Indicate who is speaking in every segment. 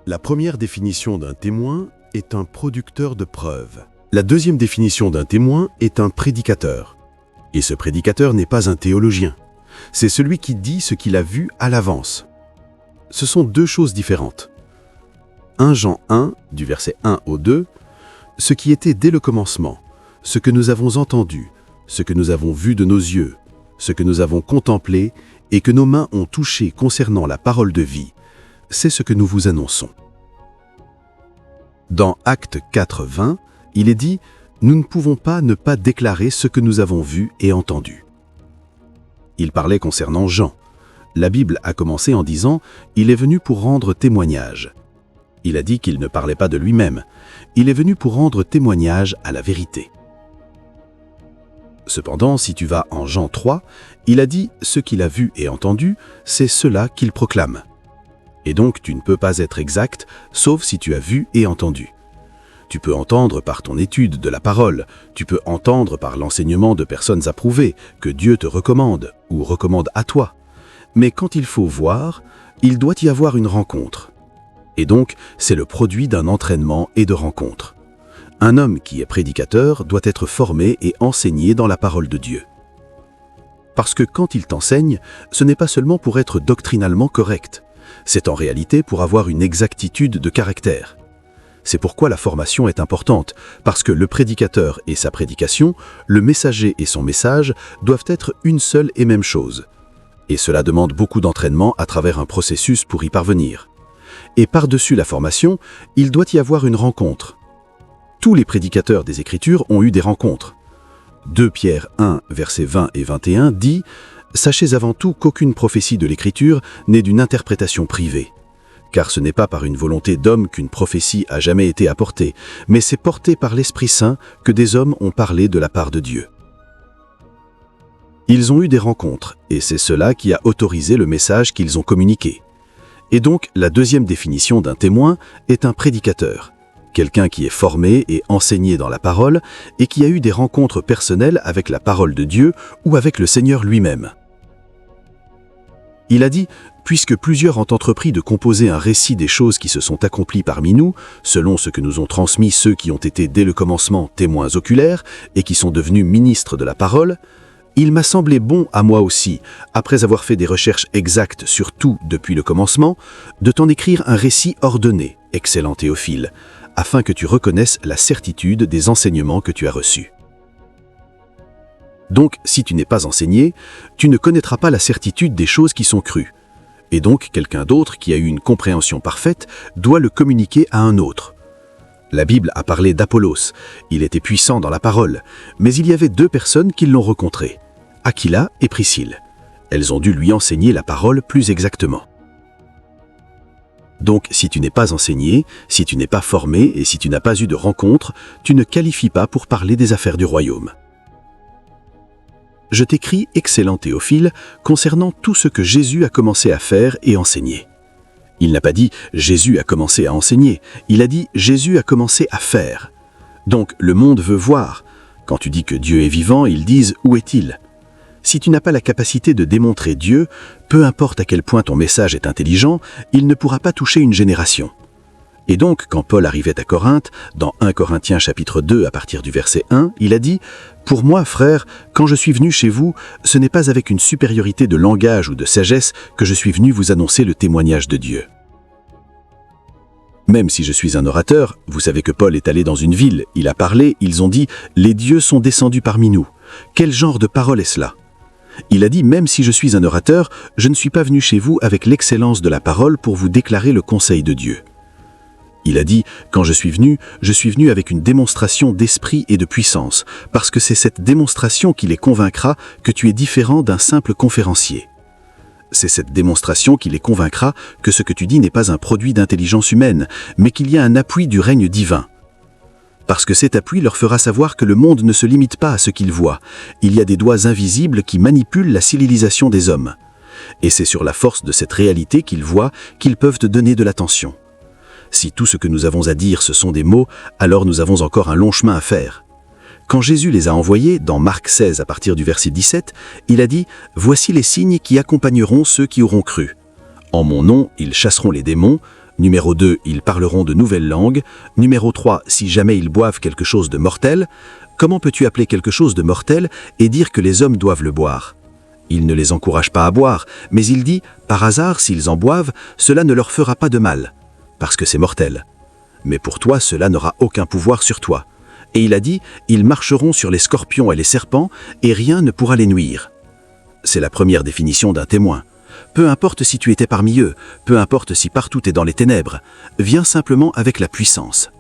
Speaker 1: La première définition d'un témoin est un producteur de preuves. La deuxième définition d'un témoin est un prédicateur. Et ce prédicateur n'est pas un théologien. C'est celui qui dit ce qu'il a vu à l'avance. Ce sont deux choses différentes. 1 Jean 1, du verset 1 au 2, ce qui était dès le commencement, ce que nous avons entendu, ce que nous avons vu de nos yeux, ce que nous avons contemplé et que nos mains ont touché concernant la parole de vie, c'est ce que nous vous annonçons. Dans Actes 4, 20, il est dit « Nous ne pouvons pas ne pas déclarer ce que nous avons vu et entendu ». Il parlait concernant Jean. La Bible a commencé en disant « Il est venu pour rendre témoignage ». Il a dit qu'il ne parlait pas de lui-même. Il est venu pour rendre témoignage à la vérité. Cependant, si tu vas en Jean 3, il a dit « Ce qu'il a vu et entendu, c'est cela qu'il proclame ». Et donc, tu ne peux pas être exact, sauf si tu as vu et entendu. Tu peux entendre par ton étude de la parole, tu peux entendre par l'enseignement de personnes approuvées, que Dieu te recommande ou recommande à toi. Mais quand il faut voir, il doit y avoir une rencontre. Et donc, c'est le produit d'un entraînement et de rencontres. Un homme qui est prédicateur doit être formé et enseigné dans la parole de Dieu. Parce que quand il t'enseigne, ce n'est pas seulement pour être doctrinalement correct, c'est en réalité pour avoir une exactitude de caractère. C'est pourquoi la formation est importante, parce que le prédicateur et sa prédication, le messager et son message doivent être une seule et même chose. Et cela demande beaucoup d'entraînement à travers un processus pour y parvenir. Et par-dessus la formation, il doit y avoir une rencontre. Tous les prédicateurs des Écritures ont eu des rencontres. 2 Pierre 1, versets 20 et 21 dit « Sachez avant tout qu'aucune prophétie de l'Écriture n'est d'une interprétation privée. Car ce n'est pas par une volonté d'homme qu'une prophétie a jamais été apportée, mais c'est porté par l'Esprit Saint que des hommes ont parlé de la part de Dieu. » Ils ont eu des rencontres, et c'est cela qui a autorisé le message qu'ils ont communiqué. Et donc, la deuxième définition d'un témoin est un prédicateur. Quelqu'un qui est formé et enseigné dans la parole et qui a eu des rencontres personnelles avec la parole de Dieu ou avec le Seigneur lui-même. Il a dit « Puisque plusieurs ont entrepris de composer un récit des choses qui se sont accomplies parmi nous, selon ce que nous ont transmis ceux qui ont été dès le commencement témoins oculaires et qui sont devenus ministres de la parole, il m'a semblé bon à moi aussi, après avoir fait des recherches exactes sur tout depuis le commencement, de t'en écrire un récit ordonné, excellent Théophile, afin que tu reconnaisses la certitude des enseignements que tu as reçus. » Donc, si tu n'es pas enseigné, tu ne connaîtras pas la certitude des choses qui sont crues. Et donc, quelqu'un d'autre qui a eu une compréhension parfaite doit le communiquer à un autre. La Bible a parlé d'Apollos, il était puissant dans la parole, mais il y avait 2 personnes qui l'ont rencontré, Aquila et Priscille. Elles ont dû lui enseigner la parole plus exactement. Donc, si tu n'es pas enseigné, si tu n'es pas formé et si tu n'as pas eu de rencontre, tu ne qualifies pas pour parler des affaires du royaume. Je t'écris, excellent Théophile, concernant tout ce que Jésus a commencé à faire et enseigner. Il n'a pas dit « Jésus a commencé à enseigner », il a dit « Jésus a commencé à faire ». Donc, le monde veut voir. Quand tu dis que Dieu est vivant, ils disent « Où est-il » ? Si tu n'as pas la capacité de démontrer Dieu, peu importe à quel point ton message est intelligent, il ne pourra pas toucher une génération. Et donc, quand Paul arrivait à Corinthe, dans 1 Corinthiens chapitre 2 à partir du verset 1, il a dit « Pour moi, frères, quand je suis venu chez vous, ce n'est pas avec une supériorité de langage ou de sagesse que je suis venu vous annoncer le témoignage de Dieu. » Même si je suis un orateur, vous savez que Paul est allé dans une ville, il a parlé, ils ont dit « Les dieux sont descendus parmi nous ». Quel genre de parole est cela ? Il a dit « Même si je suis un orateur, je ne suis pas venu chez vous avec l'excellence de la parole pour vous déclarer le conseil de Dieu. » Il a dit « Quand je suis venu avec une démonstration d'esprit et de puissance, parce que c'est cette démonstration qui les convaincra que tu es différent d'un simple conférencier. C'est cette démonstration qui les convaincra que ce que tu dis n'est pas un produit d'intelligence humaine, mais qu'il y a un appui du règne divin. Parce que cet appui leur fera savoir que le monde ne se limite pas à ce qu'ils voient. Il y a des doigts invisibles qui manipulent la civilisation des hommes. Et c'est sur la force de cette réalité qu'ils voient qu'ils peuvent te donner de l'attention. Si tout ce que nous avons à dire ce sont des mots, alors nous avons encore un long chemin à faire. Quand Jésus les a envoyés, dans Marc 16 à partir du verset 17, il a dit « Voici les signes qui accompagneront ceux qui auront cru. En mon nom, ils chasseront les démons, Numéro 2, ils parleront de nouvelles langues. Numéro 3, si jamais ils boivent quelque chose de mortel. Comment peux-tu appeler quelque chose de mortel et dire que les hommes doivent le boire? Il ne les encourage pas à boire, mais il dit, par hasard, s'ils en boivent, cela ne leur fera pas de mal, parce que c'est mortel. Mais pour toi, cela n'aura aucun pouvoir sur toi. Et il a dit, ils marcheront sur les scorpions et les serpents, et rien ne pourra les nuire. C'est la première définition d'un témoin. Peu importe si tu étais parmi eux, peu importe si partout est dans les ténèbres, viens simplement avec la puissance.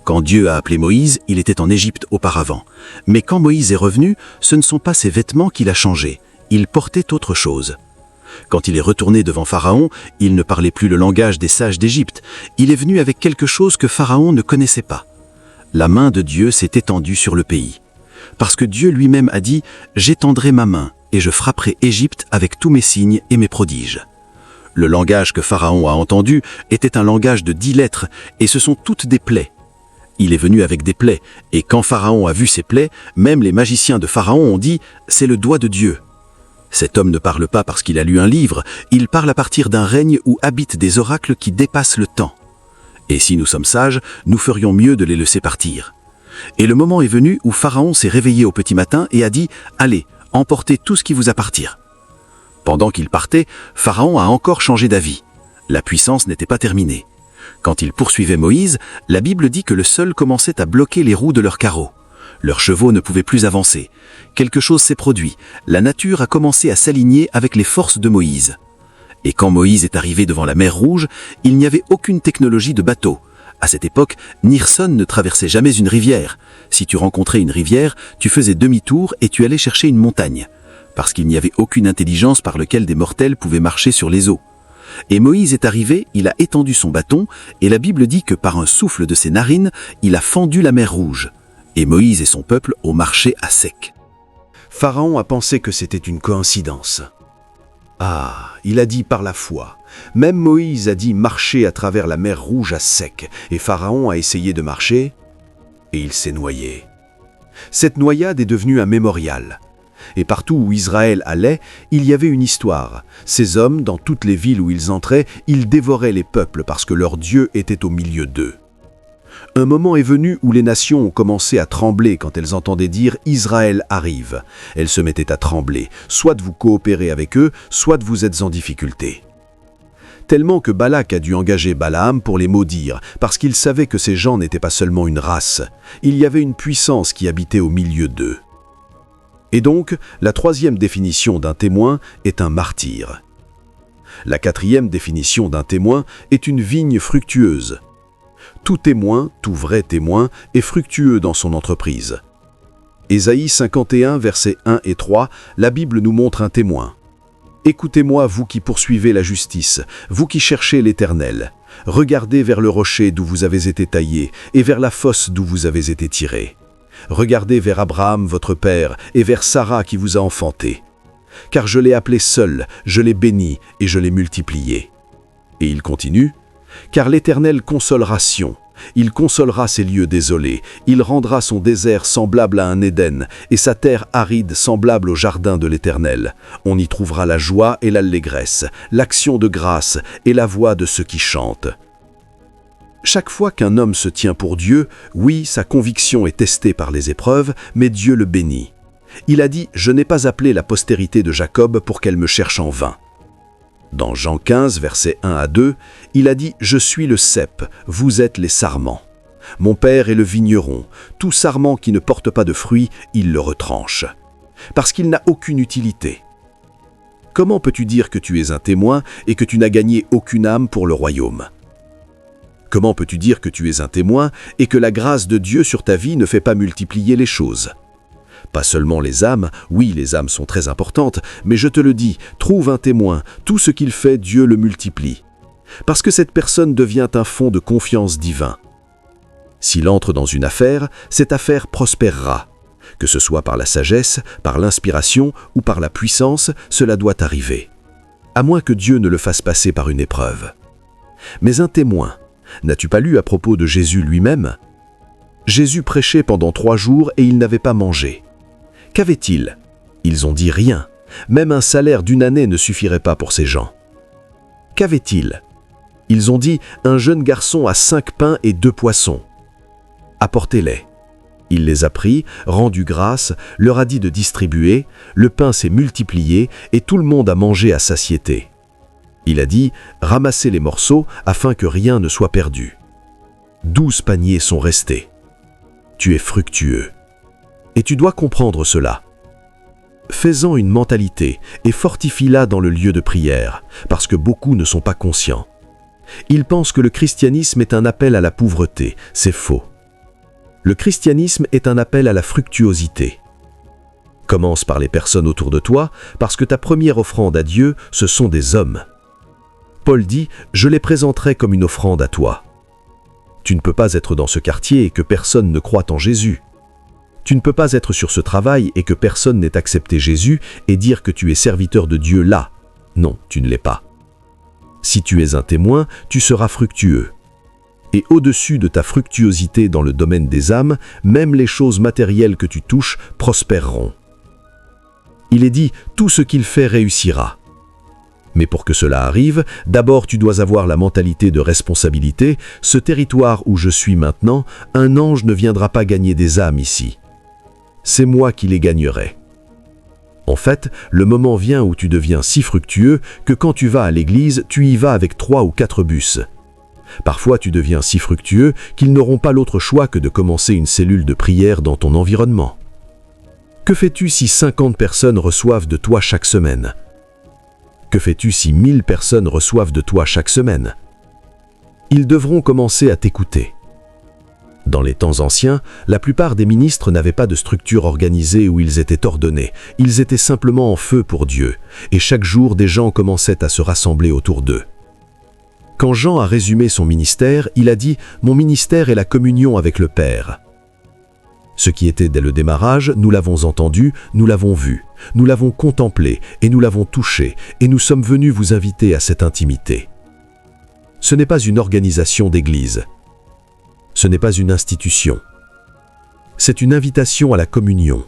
Speaker 1: Quand Dieu a appelé Moïse, il était en Égypte auparavant. Mais quand Moïse est revenu, ce ne sont pas ses vêtements qu'il a changés, il portait autre chose. Quand il est retourné devant Pharaon, il ne parlait plus le langage des sages d'Égypte, il est venu avec quelque chose que Pharaon ne connaissait pas. La main de Dieu s'est étendue sur le pays. Parce que Dieu lui-même a dit « J'étendrai ma main et je frapperai Égypte avec tous mes signes et mes prodiges ». Le langage que Pharaon a entendu était un langage de 10 lettres et ce sont toutes des plaies. Il est venu avec des plaies et quand Pharaon a vu ces plaies, même les magiciens de Pharaon ont dit « C'est le doigt de Dieu ». Cet homme ne parle pas parce qu'il a lu un livre, il parle à partir d'un règne où habitent des oracles qui dépassent le temps. Et si nous sommes sages, nous ferions mieux de les laisser partir. Et le moment est venu où Pharaon s'est réveillé au petit matin et a dit « Allez, emportez tout ce qui vous appartient ». Pendant qu'il partait, Pharaon a encore changé d'avis. La puissance n'était pas terminée. Quand il poursuivait Moïse, la Bible dit que le sol commençait à bloquer les roues de leurs carreaux. Leurs chevaux ne pouvaient plus avancer. Quelque chose s'est produit. La nature a commencé à s'aligner avec les forces de Moïse. Et quand Moïse est arrivé devant la mer Rouge, il n'y avait aucune technologie de bateau. À cette époque, Nirson ne traversait jamais une rivière. Si tu rencontrais une rivière, tu faisais demi-tour et tu allais chercher une montagne. Parce qu'il n'y avait aucune intelligence par laquelle des mortels pouvaient marcher sur les eaux. Et Moïse est arrivé, il a étendu son bâton, et la Bible dit que par un souffle de ses narines, il a fendu la mer Rouge. Et Moïse et son peuple ont marché à sec. Pharaon a pensé que c'était une coïncidence. Ah, il a dit par la foi. Même Moïse a dit marcher à travers la mer Rouge à sec, et Pharaon a essayé de marcher, et il s'est noyé. Cette noyade est devenue un mémorial. Et partout où Israël allait, il y avait une histoire. Ces hommes, dans toutes les villes où ils entraient, ils dévoraient les peuples parce que leur Dieu était au milieu d'eux. Un moment est venu où les nations ont commencé à trembler quand elles entendaient dire « Israël arrive ». Elles se mettaient à trembler, soit vous coopérez avec eux, soit vous êtes en difficulté. Tellement que Balak a dû engager Balaam pour les maudire, parce qu'il savait que ces gens n'étaient pas seulement une race, il y avait une puissance qui habitait au milieu d'eux. Et donc, la troisième définition d'un témoin est un martyr. La quatrième définition d'un témoin est une vigne fructueuse. Tout témoin, tout vrai témoin, est fructueux dans son entreprise. Ésaïe 51, versets 1 et 3, la Bible nous montre un témoin. « Écoutez-moi, vous qui poursuivez la justice, vous qui cherchez l'Éternel. Regardez vers le rocher d'où vous avez été taillés, et vers la fosse d'où vous avez été tirés. Regardez vers Abraham, votre père, et vers Sarah qui vous a enfanté. Car je l'ai appelé seul, je l'ai béni, et je l'ai multiplié. » Et il continue. Car l'Éternel consolera Sion, il consolera ses lieux désolés, il rendra son désert semblable à un Éden, et sa terre aride semblable au jardin de l'Éternel. On y trouvera la joie et l'allégresse, l'action de grâce et la voix de ceux qui chantent. Chaque fois qu'un homme se tient pour Dieu, oui, sa conviction est testée par les épreuves, mais Dieu le bénit. Il a dit « Je n'ai pas appelé la postérité de Jacob pour qu'elle me cherche en vain ». Dans Jean 15, versets 1 à 2, il a dit « Je suis le cep, vous êtes les sarments. Mon père est le vigneron, tout sarment qui ne porte pas de fruits, il le retranche. Parce qu'il n'a aucune utilité. Comment peux-tu dire que tu es un témoin et que tu n'as gagné aucune âme pour le royaume ? Comment peux-tu dire que tu es un témoin et que la grâce de Dieu sur ta vie ne fait pas multiplier les choses ? Pas seulement les âmes, oui, les âmes sont très importantes, mais je te le dis, trouve un témoin, tout ce qu'il fait, Dieu le multiplie. Parce que cette personne devient un fond de confiance divin. S'il entre dans une affaire, cette affaire prospérera. Que ce soit par la sagesse, par l'inspiration ou par la puissance, cela doit arriver. À moins que Dieu ne le fasse passer par une épreuve. Mais un témoin, n'as-tu pas lu à propos de Jésus lui-même ? Jésus prêchait pendant 3 jours et il n'avait pas mangé. Qu'avait-il ? Ils ont dit rien. Même un salaire d'1 année ne suffirait pas pour ces gens. Qu'avait-il ? Ils ont dit, un jeune garçon a 5 pains et 2 poissons. Apportez-les. Il les a pris, rendu grâce, leur a dit de distribuer, le pain s'est multiplié et tout le monde a mangé à satiété. Il a dit, ramassez les morceaux afin que rien ne soit perdu. 12 paniers sont restés. Tu es fructueux. Et tu dois comprendre cela. Fais-en une mentalité et fortifie-la dans le lieu de prière, parce que beaucoup ne sont pas conscients. Ils pensent que le christianisme est un appel à la pauvreté. C'est faux. Le christianisme est un appel à la fructuosité. Commence par les personnes autour de toi, parce que ta première offrande à Dieu, ce sont des hommes. Paul dit, je les présenterai comme une offrande à toi. Tu ne peux pas être dans ce quartier et que personne ne croit en Jésus. Tu ne peux pas être sur ce travail et que personne n'ait accepté Jésus et dire que tu es serviteur de Dieu là. Non, tu ne l'es pas. Si tu es un témoin, tu seras fructueux. Et au-dessus de ta fructuosité dans le domaine des âmes, même les choses matérielles que tu touches prospéreront. Il est dit, tout ce qu'il fait réussira. Mais pour que cela arrive, d'abord tu dois avoir la mentalité de responsabilité. Ce territoire où je suis maintenant, un ange ne viendra pas gagner des âmes ici. C'est moi qui les gagnerai. En fait, le moment vient où tu deviens si fructueux que quand tu vas à l'église, tu y vas avec 3 ou 4 bus. Parfois, tu deviens si fructueux qu'ils n'auront pas l'autre choix que de commencer une cellule de prière dans ton environnement. Que fais-tu si 50 personnes reçoivent de toi chaque semaine ? Que fais-tu si 1000 personnes reçoivent de toi chaque semaine ? Ils devront commencer à t'écouter. Dans les temps anciens, la plupart des ministres n'avaient pas de structure organisée où ils étaient ordonnés. Ils étaient simplement en feu pour Dieu, et chaque jour des gens commençaient à se rassembler autour d'eux. Quand Jean a résumé son ministère, il a dit « Mon ministère est la communion avec le Père ». Ce qui était dès le démarrage, nous l'avons entendu, nous l'avons vu, nous l'avons contemplé et nous l'avons touché, et nous sommes venus vous inviter à cette intimité. Ce n'est pas une organisation d'église. Ce n'est pas une institution. C'est une invitation à la communion.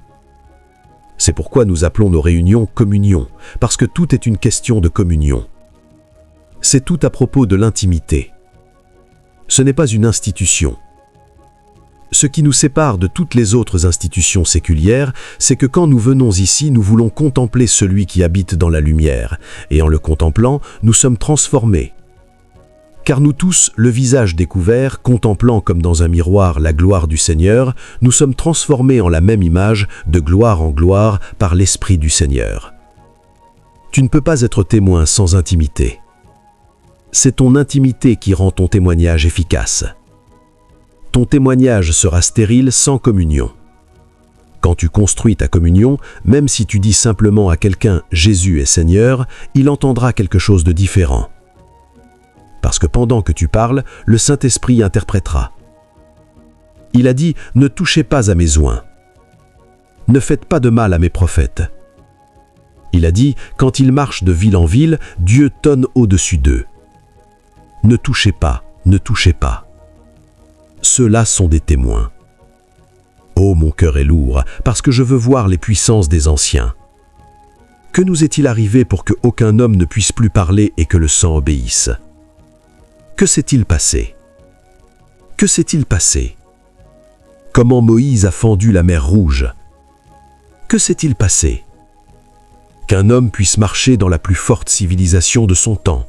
Speaker 1: C'est pourquoi nous appelons nos réunions communion, parce que tout est une question de communion. C'est tout à propos de l'intimité. Ce n'est pas une institution. Ce qui nous sépare de toutes les autres institutions séculières, c'est que quand nous venons ici, nous voulons contempler celui qui habite dans la lumière, et en le contemplant, nous sommes transformés. Car nous tous, le visage découvert, contemplant comme dans un miroir la gloire du Seigneur, nous sommes transformés en la même image, de gloire en gloire, par l'Esprit du Seigneur. Tu ne peux pas être témoin sans intimité. C'est ton intimité qui rend ton témoignage efficace. Ton témoignage sera stérile sans communion. Quand tu construis ta communion, même si tu dis simplement à quelqu'un « Jésus est Seigneur », il entendra quelque chose de différent. Parce que pendant que tu parles, le Saint-Esprit interprétera. Il a dit « Ne touchez pas à mes oints. Ne faites pas de mal à mes prophètes. » Il a dit « Quand ils marchent de ville en ville, Dieu tonne au-dessus d'eux. Ne touchez pas, ne touchez pas. » Ceux-là sont des témoins. Oh, mon cœur est lourd, parce que je veux voir les puissances des anciens. Que nous est-il arrivé pour que aucun homme ne puisse plus parler et que le sang obéisse ? Que s'est-il passé ? Que s'est-il passé ? Comment Moïse a fendu la mer Rouge ? Que s'est-il passé ? Qu'un homme puisse marcher dans la plus forte civilisation de son temps.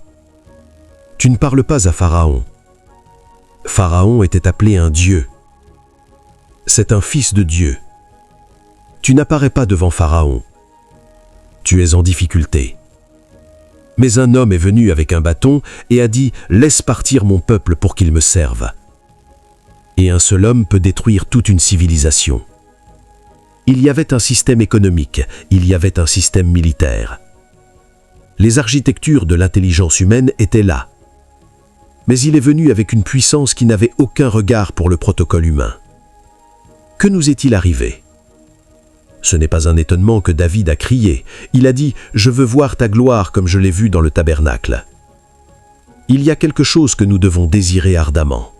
Speaker 1: Tu ne parles pas à Pharaon. Pharaon était appelé un dieu. C'est un fils de Dieu. Tu n'apparais pas devant Pharaon. Tu es en difficulté. Mais un homme est venu avec un bâton et a dit « Laisse partir mon peuple pour qu'il me serve. » Et un seul homme peut détruire toute une civilisation. Il y avait un système économique, il y avait un système militaire. Les architectures de l'intelligence humaine étaient là. Mais il est venu avec une puissance qui n'avait aucun regard pour le protocole humain. Que nous est-il arrivé ? Ce n'est pas un étonnement que David a crié. Il a dit « Je veux voir ta gloire comme je l'ai vue dans le tabernacle. » Il y a quelque chose que nous devons désirer ardemment.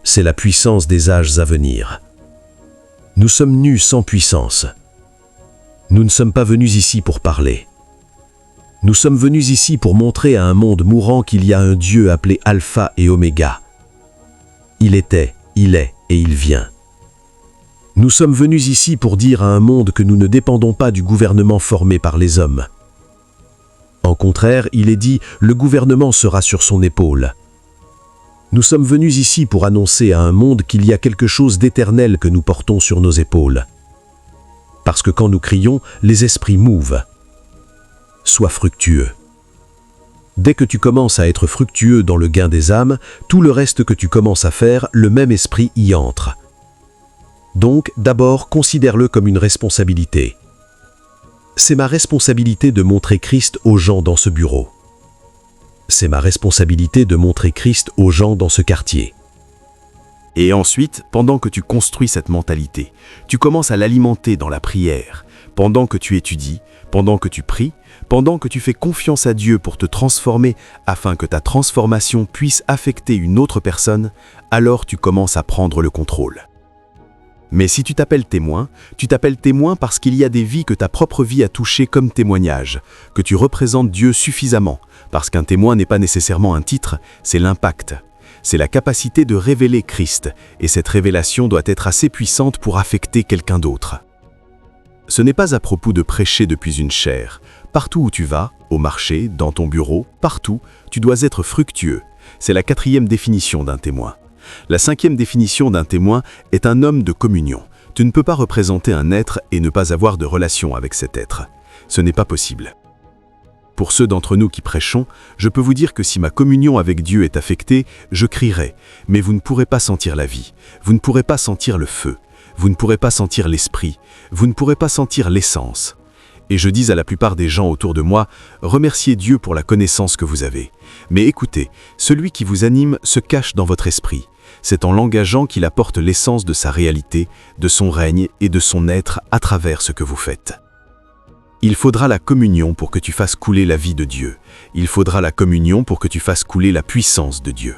Speaker 1: C'est la puissance des âges à venir. Nous sommes nus sans puissance. Nous ne sommes pas venus ici pour parler.
Speaker 2: Nous sommes venus ici pour montrer à un monde mourant qu'il y a un Dieu appelé Alpha et Oméga. Il était, il est et il vient. Nous sommes venus ici pour dire à un monde que nous ne dépendons pas du gouvernement formé par les hommes. En contraire, il est dit, le gouvernement sera sur son épaule. Nous sommes venus ici pour annoncer à un monde qu'il y a quelque chose d'éternel que nous portons sur nos épaules. Parce que quand nous crions, les esprits mouvent. Sois fructueux. Dès que tu commences à être fructueux dans le gain des âmes, tout le reste que tu commences à faire, le même esprit y entre. Donc, d'abord, considère-le comme une responsabilité. C'est ma responsabilité de montrer Christ aux gens dans ce bureau. C'est ma responsabilité de montrer Christ aux gens dans ce quartier.
Speaker 3: Et ensuite, pendant que tu construis cette mentalité, tu commences à l'alimenter dans la prière, pendant que tu étudies, pendant que tu pries, pendant que tu fais confiance à Dieu pour te transformer afin que ta transformation puisse affecter une autre personne, alors tu commences à prendre le contrôle. Mais si tu t'appelles témoin parce qu'il y a des vies que ta propre vie a touchées comme témoignage, que tu représentes Dieu suffisamment, parce qu'un témoin n'est pas nécessairement un titre, c'est l'impact. C'est la capacité de révéler Christ, et cette révélation doit être assez puissante pour affecter quelqu'un d'autre. Ce n'est pas à propos de prêcher depuis une chaire. Partout où tu vas, au marché, dans ton bureau, partout, tu dois être fructueux. C'est la 4e définition d'un témoin. La 5e définition d'un témoin est un homme de communion. Tu ne peux pas représenter un être et ne pas avoir de relation avec cet être. Ce n'est pas possible. Pour ceux d'entre nous qui prêchons, je peux vous dire que si ma communion avec Dieu est affectée, je crierai, mais vous ne pourrez pas sentir la vie, vous ne pourrez pas sentir le feu, vous ne pourrez pas sentir l'esprit, vous ne pourrez pas sentir l'essence. Et je dis à la plupart des gens autour de moi, remerciez Dieu pour la connaissance que vous avez. Mais écoutez, celui qui vous anime se cache dans votre esprit. C'est en l'engageant qu'il apporte l'essence de sa réalité, de son règne et de son être à travers ce que vous faites. Il faudra la communion pour que tu fasses couler la vie de Dieu. Il faudra la communion pour que tu fasses couler la puissance de Dieu.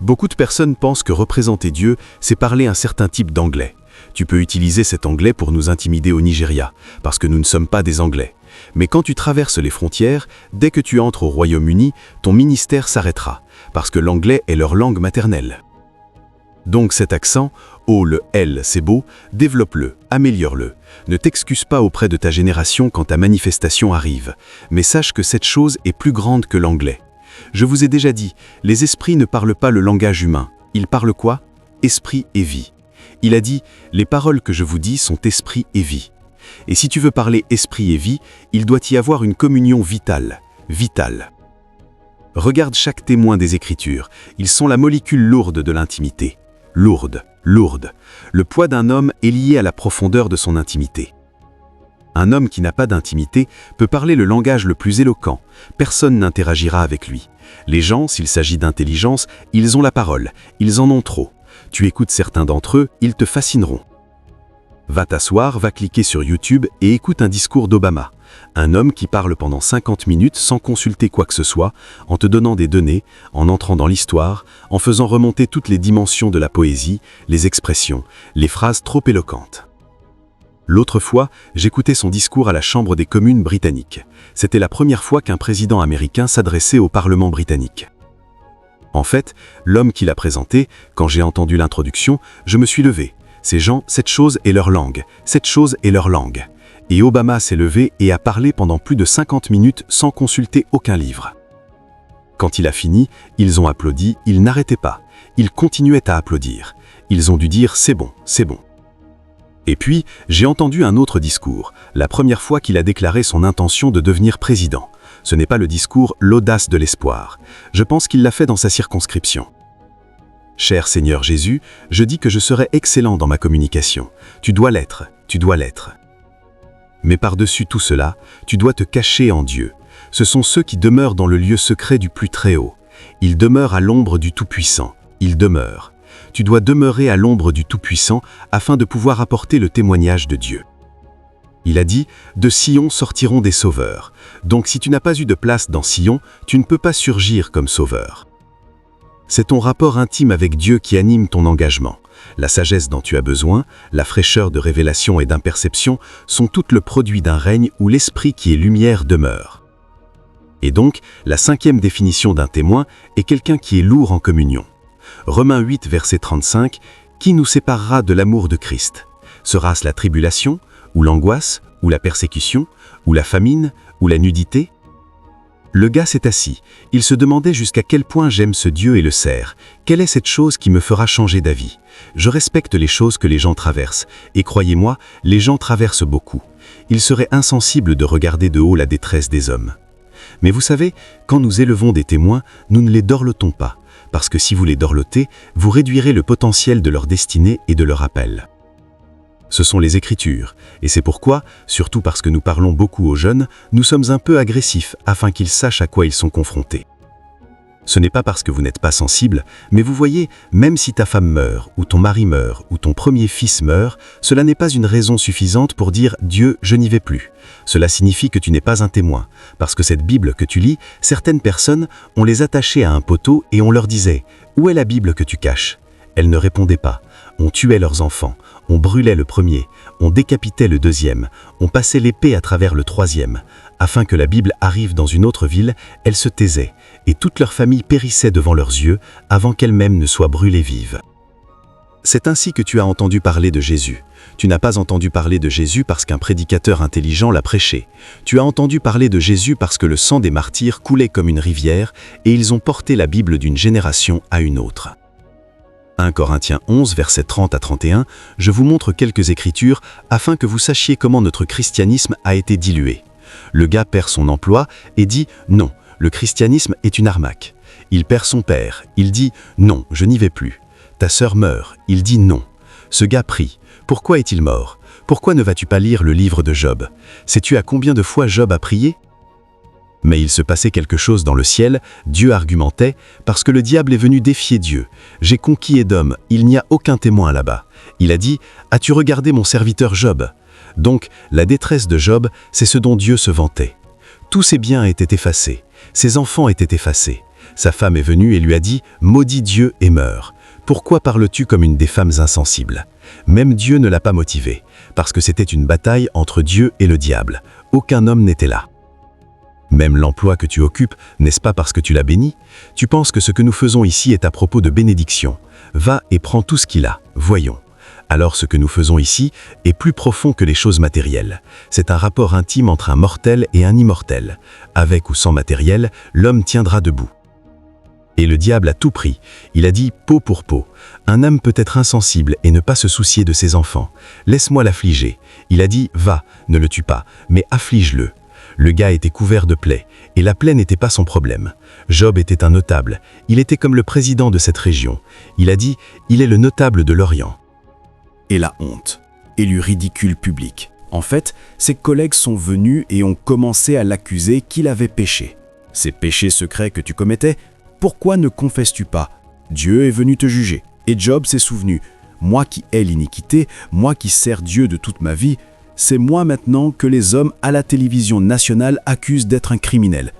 Speaker 3: Beaucoup de personnes pensent que représenter Dieu, c'est parler un certain type d'anglais. Tu peux utiliser cet anglais pour nous intimider au Nigeria, parce que nous ne sommes pas des Anglais. Mais quand tu traverses les frontières, dès que tu entres au Royaume-Uni, ton ministère s'arrêtera, parce que l'anglais est leur langue maternelle. Donc cet accent, oh le L c'est beau, développe-le, améliore-le. Ne t'excuse pas auprès de ta génération quand ta manifestation arrive, mais sache que cette chose est plus grande que l'anglais. Je vous ai déjà dit, les esprits ne parlent pas le langage humain. Ils parlent quoi? Esprit et vie. Il a dit, les paroles que je vous dis sont esprit et vie. Et si tu veux parler esprit et vie, il doit y avoir une communion vitale. Regarde chaque témoin des Écritures, ils sont la molécule lourde de l'intimité. Lourde. Le poids d'un homme est lié à la profondeur de son intimité. Un homme qui n'a pas d'intimité peut parler le langage le plus éloquent. Personne n'interagira avec lui. Les gens, s'il s'agit d'intelligence, ils ont la parole. Ils en ont trop. Tu écoutes certains d'entre eux, ils te fascineront. Va t'asseoir, va cliquer sur YouTube et écoute un discours d'Obama. Un homme qui parle pendant 50 minutes sans consulter quoi que ce soit, en te donnant des données, en entrant dans l'histoire, en faisant remonter toutes les dimensions de la poésie, les expressions, les phrases trop éloquentes. L'autre fois, j'écoutais son discours à la Chambre des communes britannique. C'était la première fois qu'un président américain s'adressait au Parlement britannique. En fait, l'homme qui l'a présenté, quand j'ai entendu l'introduction, je me suis levé. Ces gens, cette chose est leur langue, cette chose est leur langue. Et Obama s'est levé et a parlé pendant plus de 50 minutes sans consulter aucun livre. Quand il a fini, ils ont applaudi, ils n'arrêtaient pas. Ils continuaient à applaudir. Ils ont dû dire « c'est bon, c'est bon ». Et puis, j'ai entendu un autre discours, la première fois qu'il a déclaré son intention de devenir président. Ce n'est pas le discours « l'audace de l'espoir ». Je pense qu'il l'a fait dans sa circonscription. Cher Seigneur Jésus, je dis que je serai excellent dans ma communication. Tu dois l'être, tu dois l'être. Mais par-dessus tout cela, tu dois te cacher en Dieu. Ce sont ceux qui demeurent dans le lieu secret du plus très haut. Ils demeurent à l'ombre du Tout-Puissant. Ils demeurent. Tu dois demeurer à l'ombre du Tout-Puissant afin de pouvoir apporter le témoignage de Dieu. Il a dit, de Sion sortiront des sauveurs. Donc si tu n'as pas eu de place dans Sion, tu ne peux pas surgir comme sauveur. C'est ton rapport intime avec Dieu qui anime ton engagement. La sagesse dont tu as besoin, la fraîcheur de révélation et d'imperception sont toutes le produit d'un règne où l'esprit qui est lumière demeure.
Speaker 1: Et donc, la 5e définition d'un témoin est quelqu'un qui est lourd en communion. Romains 8, verset 35, « Qui nous séparera de l'amour de Christ ? Sera-ce la tribulation, ou l'angoisse, ou la persécution, ou la famine, ou la nudité ?» Le gars s'est assis. Il se demandait jusqu'à quel point j'aime ce Dieu et le sers. Quelle est cette chose qui me fera changer d'avis? Je respecte les choses que les gens traversent. Et croyez-moi, les gens traversent beaucoup. Il serait insensible de regarder de haut la détresse des hommes. Mais vous savez, quand nous élevons des témoins, nous ne les dorlotons pas. Parce que si vous les dorlotez, vous réduirez le potentiel de leur destinée et de leur appel. Ce sont les Écritures, et c'est pourquoi, surtout parce que nous parlons beaucoup aux jeunes, nous sommes un peu agressifs afin qu'ils sachent à quoi ils sont confrontés. Ce n'est pas parce que vous n'êtes pas sensible, mais vous voyez, même si ta femme meurt, ou ton mari meurt, ou ton premier fils meurt, cela n'est pas une raison suffisante pour dire « Dieu, je n'y vais plus ». Cela signifie que tu n'es pas un témoin, parce que cette Bible que tu lis, certaines personnes, on les attachait à un poteau et on leur disait « Où est la Bible que tu caches ?» Elles ne répondaient pas. On tuait leurs enfants, on brûlait le premier, on décapitait le deuxième, on passait l'épée à travers le troisième. Afin que la Bible arrive dans une autre ville, elles se taisaient, et toute leur famille périssait devant leurs yeux avant qu'elles-mêmes ne soient brûlées vives. C'est ainsi que tu as entendu parler de Jésus. Tu n'as pas entendu parler de Jésus parce qu'un prédicateur intelligent l'a prêché. Tu as entendu parler de Jésus parce que le sang des martyrs coulait comme une rivière et ils ont porté la Bible d'une génération à une autre. 1 Corinthiens 11, versets 30 à 31, je vous montre quelques écritures afin que vous sachiez comment notre christianisme a été dilué. Le gars perd son emploi et dit « Non, le christianisme est une arnaque ». Il perd son père, il dit « Non, je n'y vais plus ». Ta sœur meurt, il dit « Non ». Ce gars prie. Pourquoi est-il mort? Pourquoi ne vas-tu pas lire le livre de Job? Sais-tu à combien de fois Job a prié? Mais il se passait quelque chose dans le ciel, Dieu argumentait, parce que le diable est venu défier Dieu. « J'ai conquis Édom, il n'y a aucun témoin là-bas. » Il a dit « As-tu regardé mon serviteur Job ?» Donc, la détresse de Job, c'est ce dont Dieu se vantait. Tous ses biens étaient effacés, ses enfants étaient effacés. Sa femme est venue et lui a dit « Maudis Dieu et meurs. Pourquoi parles-tu comme une des femmes insensibles ?» Même Dieu ne l'a pas motivé, parce que c'était une bataille entre Dieu et le diable. Aucun homme n'était là. Même l'emploi que tu occupes, n'est-ce pas parce que tu l'as béni? Tu penses que ce que nous faisons ici est à propos de bénédiction. Va et prends tout ce qu'il a, voyons. Alors ce que nous faisons ici est plus profond que les choses matérielles. C'est un rapport intime entre un mortel et un immortel. Avec ou sans matériel, l'homme tiendra debout. Et le diable a tout pris. Il a dit peau pour peau. Un homme peut être insensible et ne pas se soucier de ses enfants. Laisse-moi l'affliger. Il a dit va, ne le tue pas, mais afflige-le. Le gars était couvert de plaies, et la plaie n'était pas son problème. Job était un notable, il était comme le président de cette région. Il a dit, il est le notable de l'Orient.
Speaker 3: Et la honte, et le ridicule public. En fait, ses collègues sont venus et ont commencé à l'accuser qu'il avait péché. Ces péchés secrets que tu commettais, pourquoi ne confesses-tu pas? Dieu est venu te juger. Et Job s'est souvenu, moi qui hais l'iniquité, moi qui sers Dieu de toute ma vie, c'est moi maintenant que les hommes à la télévision nationale accusent d'être un criminel.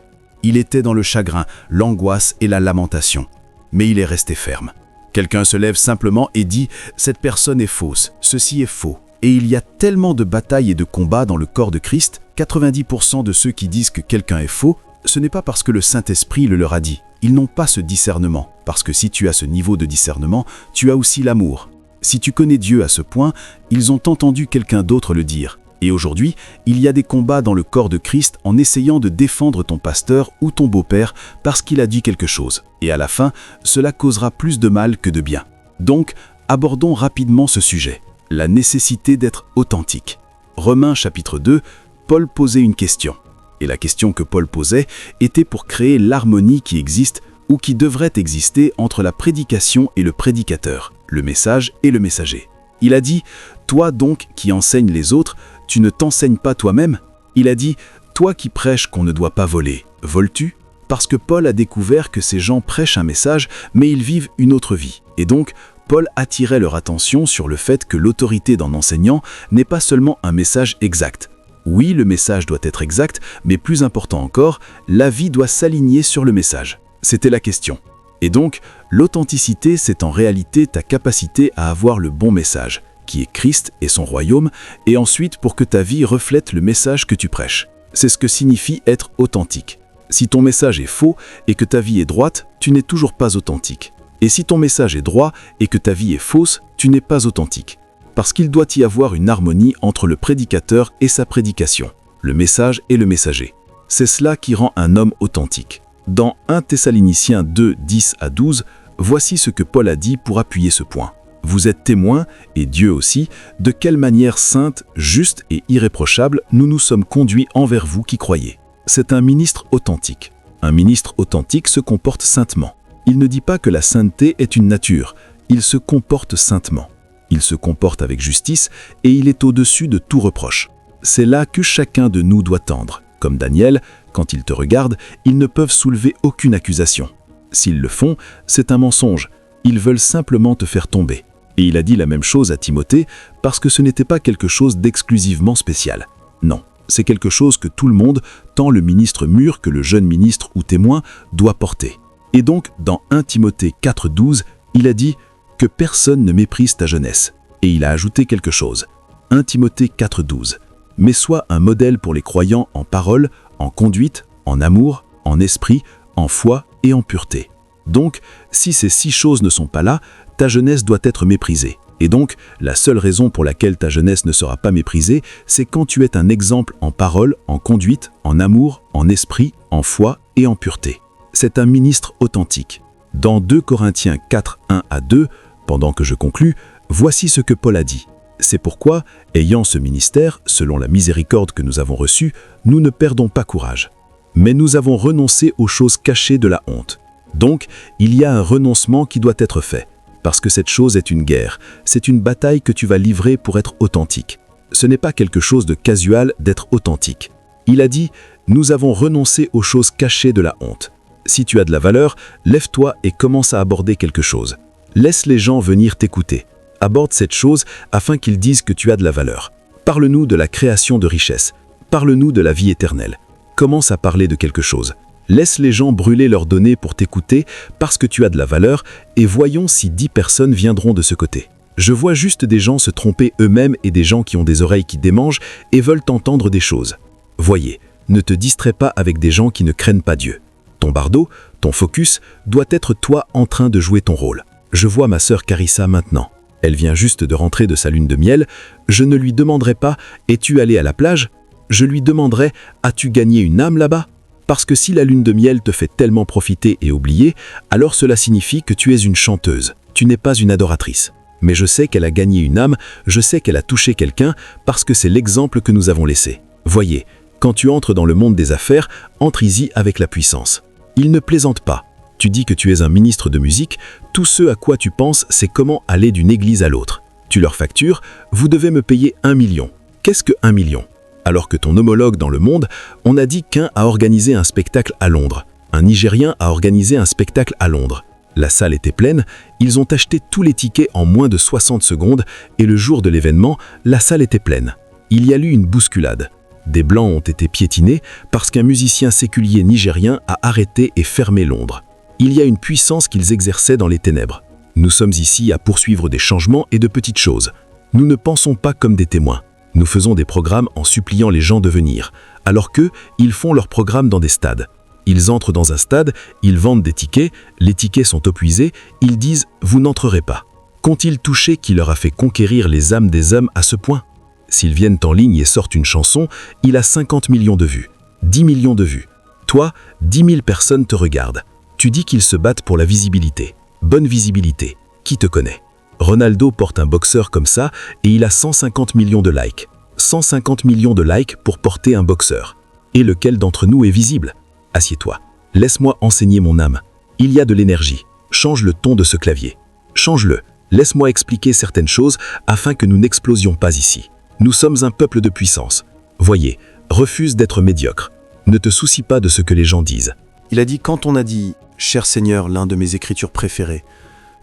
Speaker 3: Il était dans le chagrin, l'angoisse et la lamentation. Mais il est resté ferme. Quelqu'un se lève simplement et dit « Cette personne est fausse, ceci est faux ». Et il y a tellement de batailles et de combats dans le corps de Christ, 90% de ceux qui disent que quelqu'un est faux, ce n'est pas parce que le Saint-Esprit le leur a dit. Ils n'ont pas ce discernement, parce que si tu as ce niveau de discernement, tu as aussi l'amour. Si tu connais Dieu à ce point, ils ont entendu quelqu'un d'autre le dire. Et aujourd'hui, il y a des combats dans le corps de Christ en essayant de défendre ton pasteur ou ton beau-père parce qu'il a dit quelque chose. Et à la fin, cela causera plus de mal que de bien. Donc, abordons rapidement ce sujet. La nécessité d'être authentique. Romains chapitre 2, Paul posait une question. Et la question que Paul posait était pour créer l'harmonie qui existe ou qui devrait exister entre la prédication et le prédicateur, le message et le messager. Il a dit « Toi donc qui enseignes les autres, tu ne t'enseignes pas toi-même » Il a dit « Toi qui prêches qu'on ne doit pas voler, voles-tu » Parce que Paul a découvert que ces gens prêchent un message, mais ils vivent une autre vie. Et donc, Paul attirait leur attention sur le fait que l'autorité d'un enseignant n'est pas seulement un message exact. Oui, le message doit être exact, mais plus important encore, la vie doit s'aligner sur le message. C'était la question. Et donc, l'authenticité, c'est en réalité ta capacité à avoir le bon message, qui est Christ et son royaume, et ensuite pour que ta vie reflète le message que tu prêches. C'est ce que signifie être authentique.
Speaker 4: Si ton message est faux et que ta vie est droite, tu n'es toujours pas authentique. Et si ton message est droit et que ta vie est fausse, tu n'es pas authentique. Parce qu'il doit y avoir une harmonie entre le prédicateur et sa prédication, le message et le messager. C'est cela qui rend un homme authentique. Dans 1 Thessaloniciens 2, 10 à 12, voici ce que Paul a dit pour appuyer ce point. Vous êtes témoins, et Dieu aussi, de quelle manière sainte, juste et irréprochable nous nous sommes conduits envers vous qui croyez. C'est un ministre authentique. Un ministre authentique se comporte saintement. Il ne dit pas que la sainteté est une nature, il se comporte saintement. Il se comporte avec justice et il est au-dessus de tout reproche. C'est là que chacun de nous doit tendre. Comme Daniel, quand ils te regardent, ils ne peuvent soulever aucune accusation. S'ils le font, c'est un mensonge. Ils veulent simplement te faire tomber. Et il a dit la même chose à Timothée parce que ce n'était pas quelque chose d'exclusivement spécial. Non, c'est quelque chose que tout le monde, tant le ministre mûr que le jeune ministre ou témoin, doit porter. Et donc, dans 1 Timothée 4, 12, il a dit que personne ne méprise ta jeunesse. Et il a ajouté quelque chose. 1 Timothée 4, 12. Mais sois un modèle pour les croyants en parole, en conduite, en amour, en esprit, en foi et en pureté. Donc, si ces 6 choses ne sont pas là, ta jeunesse doit être méprisée. Et donc, la seule raison pour laquelle ta jeunesse ne sera pas méprisée, c'est quand tu es un exemple en parole, en conduite, en amour, en esprit, en foi et en pureté. C'est un ministre authentique. Dans 2 Corinthiens 4, 1 à 2, pendant que je conclus, voici ce que Paul a dit. C'est pourquoi, ayant ce ministère, selon la miséricorde que nous avons reçue, nous ne perdons pas courage. Mais nous avons renoncé aux choses cachées de la honte. Donc, il y a un renoncement qui doit être fait. Parce que cette chose est une guerre, c'est une bataille que tu vas livrer pour être authentique. Ce n'est pas quelque chose de casual d'être authentique. Il a dit, nous avons renoncé aux choses cachées de la honte. Si tu as de la valeur, lève-toi et commence à aborder quelque chose. Laisse les gens venir t'écouter. Aborde cette chose afin qu'ils disent que tu as de la valeur. Parle-nous de la création de richesses. Parle-nous de la vie éternelle. Commence à parler de quelque chose. Laisse les gens brûler leurs données pour t'écouter parce que tu as de la valeur et voyons si 10 personnes viendront de ce côté. Je vois juste des gens se tromper eux-mêmes et des gens qui ont des oreilles qui démangent et veulent entendre des choses. Voyez, ne te distrais pas avec des gens qui ne craignent pas Dieu. Ton bardeau, ton focus, doit être toi en train de jouer ton rôle. Je vois ma sœur Carissa maintenant. Elle vient juste de rentrer de sa lune de miel. Je ne lui demanderai pas « Es-tu allé à la plage ?» Je lui demanderai « As-tu gagné une âme là-bas ?» Parce que si la lune de miel te fait tellement profiter et oublier, alors cela signifie que tu es une chanteuse. Tu n'es pas une adoratrice. Mais je sais qu'elle a gagné une âme, je sais qu'elle a touché quelqu'un parce que c'est l'exemple que nous avons laissé. Voyez, quand tu entres dans le monde des affaires, entre-y avec la puissance. Il ne plaisante pas. Tu dis que tu es un ministre de musique, tout ce à quoi tu penses, c'est comment aller d'une église à l'autre. Tu leur factures, vous devez me payer 1 million. Qu'est-ce que 1 million ? Alors que ton homologue dans le monde, on a dit qu'un a organisé un spectacle à Londres. Un Nigérien a organisé un spectacle à Londres. La salle était pleine, ils ont acheté tous les tickets en moins de 60 secondes et le jour de l'événement, la salle était pleine. Il y a eu une bousculade. Des Blancs ont été piétinés parce qu'un musicien séculier nigérien a arrêté et fermé Londres. Il y a une puissance qu'ils exerçaient dans les ténèbres. Nous sommes ici à poursuivre des changements et de petites choses. Nous ne pensons pas comme des témoins. Nous faisons des programmes en suppliant les gens de venir, alors qu'eux, ils font leurs programmes dans des stades. Ils entrent dans un stade, ils vendent des tickets, les tickets sont épuisés, ils disent « vous n'entrerez pas ». Qu'ont-ils touché qui leur a fait conquérir les âmes des hommes à ce point ? S'ils viennent en ligne et sortent une chanson, il a 50 millions de vues, 10 millions de vues. Toi, 10 000 personnes te regardent. Tu dis qu'ils se battent pour la visibilité. Bonne visibilité. Qui te connaît ? Ronaldo porte un boxeur comme ça et il a 150 millions de likes. 150 millions de likes pour porter un boxeur. Et lequel d'entre nous est visible ? Assieds-toi. Laisse-moi enseigner mon âme. Il y a de l'énergie. Change le ton de ce clavier. Change-le. Laisse-moi expliquer certaines choses afin que nous n'explosions pas ici. Nous sommes un peuple de puissance. Voyez, refuse d'être médiocre. Ne te soucie pas de ce que les gens disent.
Speaker 3: Il a dit, quand on a dit « Cher Seigneur, l'un de mes écritures préférées,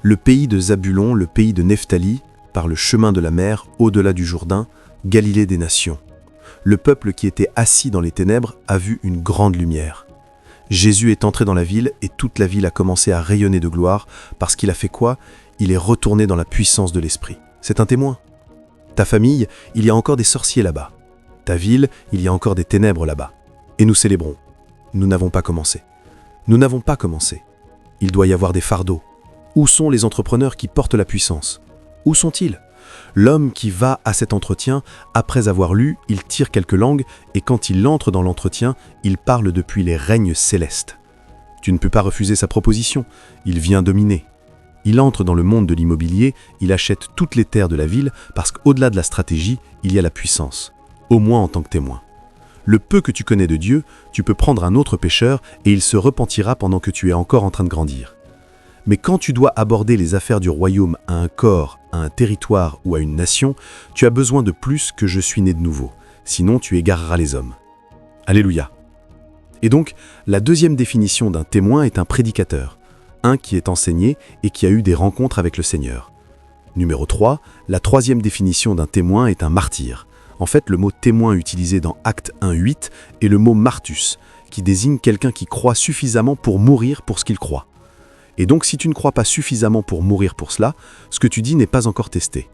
Speaker 3: le pays de Zabulon, le pays de Nephtali, par le chemin de la mer, au-delà du Jourdain, Galilée des nations. Le peuple qui était assis dans les ténèbres a vu une grande lumière. Jésus est entré dans la ville et toute la ville a commencé à rayonner de gloire parce qu'il a fait quoi ? Il est retourné dans la puissance de l'Esprit. C'est un témoin. Ta famille, il y a encore des sorciers là-bas. Ta ville, il y a encore des ténèbres là-bas. Et nous célébrons.
Speaker 1: Nous n'avons pas commencé. Nous n'avons pas commencé. Il doit y avoir des fardeaux. Où sont les entrepreneurs qui portent la puissance? Où sont-ils? L'homme qui va à cet entretien, après avoir lu, il tire quelques langues et quand il entre dans l'entretien, il parle depuis les règnes célestes. Tu ne peux pas refuser sa proposition, il vient dominer. Il entre dans le monde de l'immobilier, il achète toutes les terres de la ville parce qu'au-delà de la stratégie, il y a la puissance, au moins en tant que témoin. Le peu que tu connais de Dieu, tu peux prendre un autre pécheur et il se repentira pendant que tu es encore en train de grandir. Mais quand tu dois aborder les affaires du royaume à un corps, à un territoire ou à une nation, tu as besoin de plus que je suis né de nouveau, sinon tu égareras les hommes. Alléluia. Et donc, la deuxième définition d'un témoin est un prédicateur, un qui est enseigné et qui a eu des rencontres avec le Seigneur. Numéro 3, la troisième définition d'un témoin est un martyr. En fait, le mot témoin utilisé dans Actes 1:8 est le mot martus, qui désigne quelqu'un qui croit suffisamment pour mourir pour ce qu'il croit. Et donc, si tu ne crois pas suffisamment pour mourir pour cela, ce que tu dis n'est pas encore testé.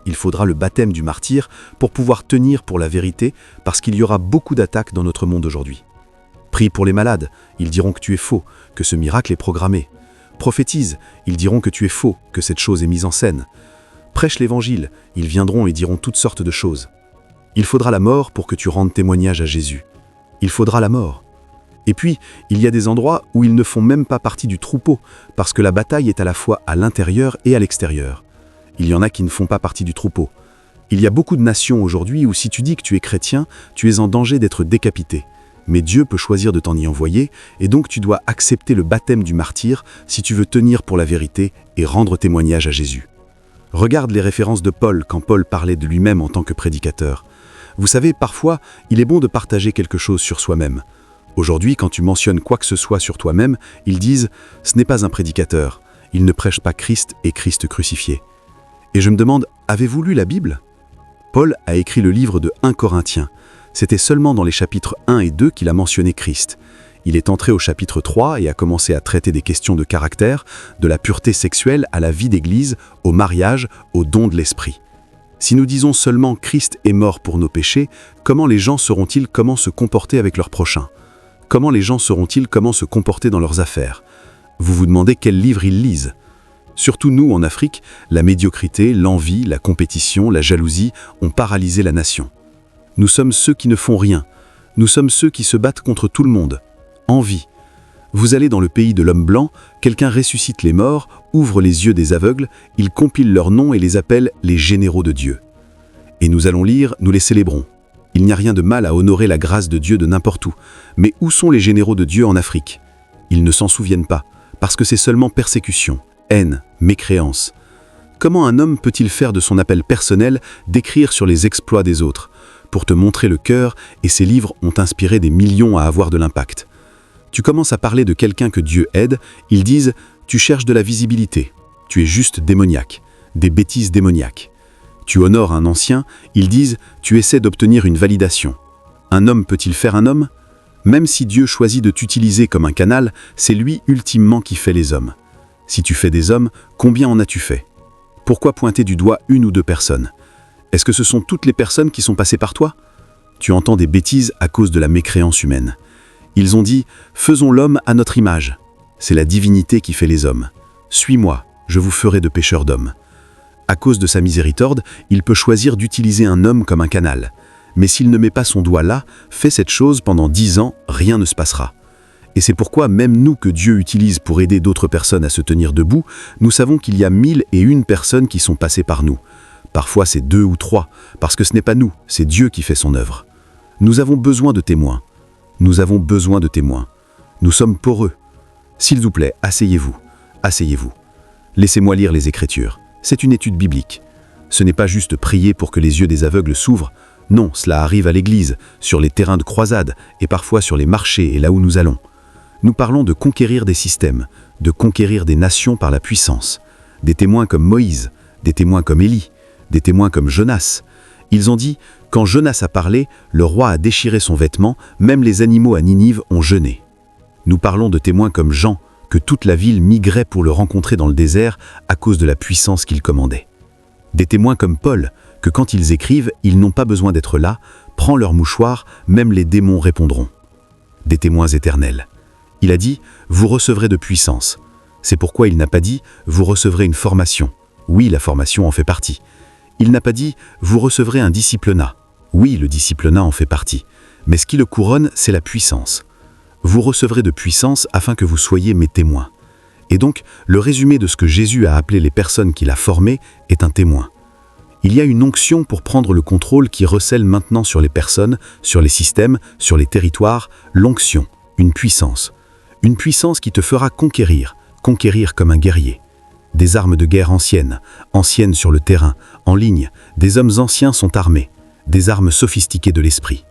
Speaker 1: Il faudra le baptême du martyr pour pouvoir tenir pour la vérité, parce qu'il y aura beaucoup d'attaques dans notre monde aujourd'hui. Prie pour les malades, ils diront que tu es faux, que ce miracle est programmé. Prophétise, ils diront que tu es faux, que cette chose est mise en scène. Prêche l'évangile, ils viendront et diront toutes sortes de choses. Il faudra la mort pour que tu rendes témoignage à Jésus. Il faudra la mort. Et puis, il y a des endroits où ils ne font même pas partie du troupeau, parce que la bataille est à la fois à l'intérieur et à l'extérieur. Il y en a qui ne font pas partie du troupeau. Il y a beaucoup de nations aujourd'hui où si tu dis que tu es chrétien, tu es en danger d'être décapité. Mais Dieu peut choisir de t'en y envoyer, et donc tu dois accepter le baptême du martyr si tu veux tenir pour la vérité et rendre témoignage à Jésus. Regarde les références de Paul quand Paul parlait de lui-même en tant que prédicateur. Vous savez, parfois, il est bon de partager quelque chose sur soi-même. Aujourd'hui, quand tu mentionnes quoi que ce soit sur toi-même, ils disent « ce n'est pas un prédicateur, il ne prêche pas Christ et Christ crucifié ». Et je me demande, avez-vous lu la Bible? Paul a écrit le livre de 1 Corinthiens. C'était seulement dans les chapitres 1 et 2 qu'il a mentionné Christ. Il est entré au chapitre 3 et a commencé à traiter des questions de caractère, de la pureté sexuelle à la vie d'église, au mariage, au don de l'esprit. Si nous disons seulement Christ est mort pour nos péchés, comment les gens sauront-ils comment se comporter avec leurs prochains? Comment les gens sauront-ils comment se comporter dans leurs affaires? Vous vous demandez quel livre ils lisent. Surtout nous, en Afrique, la médiocrité, l'envie, la compétition, la jalousie ont paralysé la nation. Nous sommes ceux qui ne font rien. Nous sommes ceux qui se battent contre tout le monde. Envie. Vous allez dans le pays de l'homme blanc, quelqu'un ressuscite les morts, ouvre les yeux des aveugles, il compile leurs noms et les appelle les généraux de Dieu. Et nous allons lire, nous les célébrons. Il n'y a rien de mal à honorer la grâce de Dieu de n'importe où. Mais où sont les généraux de Dieu en Afrique? Ils ne s'en souviennent pas, parce que c'est seulement persécution, haine, mécréance. Comment un homme peut-il faire de son appel personnel d'écrire sur les exploits des autres, pour te montrer le cœur, et ces livres ont inspiré des millions à avoir de l'impact? Tu commences à parler de quelqu'un que Dieu aide, ils disent « tu cherches de la visibilité, tu es juste démoniaque, des bêtises démoniaques ». Tu honores un ancien, ils disent « tu essaies d'obtenir une validation ». Un homme peut-il faire un homme? Même si Dieu choisit de t'utiliser comme un canal, c'est lui ultimement qui fait les hommes. Si tu fais des hommes, combien en as-tu fait? Pourquoi pointer du doigt une ou deux personnes? Est-ce que ce sont toutes les personnes qui sont passées par toi? Tu entends des bêtises à cause de la mécréance humaine. Ils ont dit « faisons l'homme à notre image ». C'est la divinité qui fait les hommes. « Suis-moi, je vous ferai de pécheurs d'hommes ». À cause de sa miséricorde, il peut choisir d'utiliser un homme comme un canal. Mais s'il ne met pas son doigt là, fait cette chose pendant 10 ans, rien ne se passera. Et c'est pourquoi même nous que Dieu utilise pour aider d'autres personnes à se tenir debout, nous savons qu'il y a 1001 personnes qui sont passées par nous. Parfois c'est 2 ou 3, parce que ce n'est pas nous, c'est Dieu qui fait son œuvre. Nous avons besoin de témoins. Nous avons besoin de témoins. Nous sommes poreux. S'il vous plaît, asseyez-vous. Asseyez-vous. Laissez-moi lire les Écritures. C'est une étude biblique. Ce n'est pas juste prier pour que les yeux des aveugles s'ouvrent. Non, cela arrive à l'église, sur les terrains de croisade et parfois sur les marchés et là où nous allons. Nous parlons de conquérir des systèmes, de conquérir des nations par la puissance. Des témoins comme Moïse, des témoins comme Élie, des témoins comme Jonas. Ils ont dit, quand Jonas a parlé, le roi a déchiré son vêtement, même les animaux à Ninive ont jeûné. Nous parlons de témoins comme Jean, que toute la ville migrait pour le rencontrer dans le désert à cause de la puissance qu'il commandait. Des témoins comme Paul, que quand ils écrivent, ils n'ont pas besoin d'être là, prends leur mouchoir, même les démons répondront. des témoins éternels. Il a dit « Vous recevrez de puissance ». C'est pourquoi il n'a pas dit « Vous recevrez une formation ». Oui, la formation en fait partie. Il n'a pas dit « Vous recevrez un disciplinat ». Oui, le disciplinat en fait partie. Mais ce qui le couronne, c'est la puissance. Vous recevrez de puissance afin que vous soyez mes témoins. Et donc, le résumé de ce que Jésus a appelé les personnes qu'il a formées est un témoin. Il y a une onction pour prendre le contrôle qui recèle maintenant sur les personnes, sur les systèmes, sur les territoires, l'onction, une puissance. Une puissance qui te fera conquérir comme un guerrier. Des armes de guerre anciennes sur le terrain, en ligne, des hommes anciens sont armés, des armes sophistiquées de l'esprit.